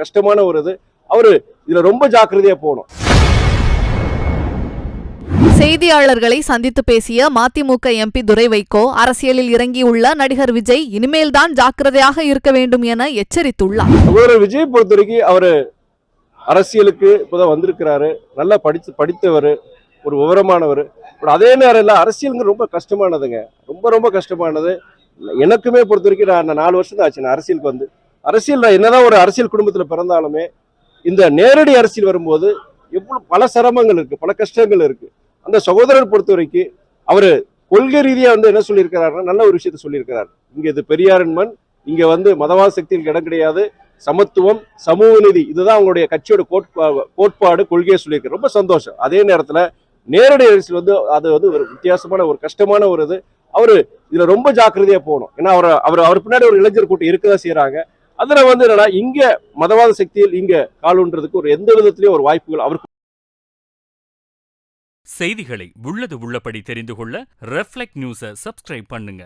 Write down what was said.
கஷ்டமான ஒரு இது. அவரு இதுல ரொம்ப ஜாக்கிரதையா போகணும். செய்தியாளர்களை சந்தித்து பேசிய மதிமுக எம்பி துரை வைகோ, அரசியலில் இறங்கியுள்ள நடிகர் விஜய் இனிமேல்தான் ஜாக்கிரதையாக இருக்க வேண்டும் என எச்சரித்துள்ளார். சகோதரர் விஜய் பொறுத்த வரைக்கும் அவரு அரசியலுக்கு இப்பதான் வந்திருக்கிறாரு. நல்லா படித்தவர், ஒரு விவரமானவர். அதே நேரம் அரசியலுங்க ரொம்ப கஷ்டமானதுங்க, ரொம்ப ரொம்ப கஷ்டமானது. எனக்குமே பொறுத்த வரைக்கும் நான் 4 வருஷம் தான் ஆச்சு நான் அரசியலுக்கு வந்து. அரசியல் என்னதான் ஒரு அரசியல் குடும்பத்தில் பிறந்தாலுமே இந்த நேரடி அரசியல் வரும்போது எவ்வளவு பல சிரமங்கள் இருக்கு, பல கஷ்டங்கள் இருக்கு. அந்த சகோதரர் பொறுத்த வரைக்கும் அவரு கொள்கை ரீதியா என்ன சொல்லியிருக்கிறாருன்னா நல்ல ஒரு விஷயத்த சொல்லியிருக்கிறார். இங்க இது பெரியாரின் மண், இங்க மதவாத சக்திகளுக்கு இடம் கிடையாது, சமத்துவம், சமூக நீதி, இதுதான் அவங்களுடைய கட்சியோட கோட்பாடு, கொள்கையை சொல்லியிருக்காரு. ரொம்ப சந்தோஷம். அதே நேரத்துல நேரடி அரசியல் அது ஒரு வித்தியாசமான ஒரு கஷ்டமான ஒரு இது. அவரு இதுல ரொம்ப ஜாக்கிரதையா போகணும். ஏன்னா அவர் பின்னாடி ஒரு இளைஞர் கூட்டம் இருக்கதான் செய்யறாங்க. அதுல என்னன்னா இங்க மதவாத சக்தியில் இங்க காலூன்றதுக்கு ஒரு எந்த விதத்திலயும் ஒரு வாய்ப்புகள் அவருக்கு. செய்திகளை உள்ளது உள்ளபடி தெரிந்து கொள்ள ரெஃப்ளெக்ட் நியூஸை சப்ஸ்கிரைப் பண்ணுங்க.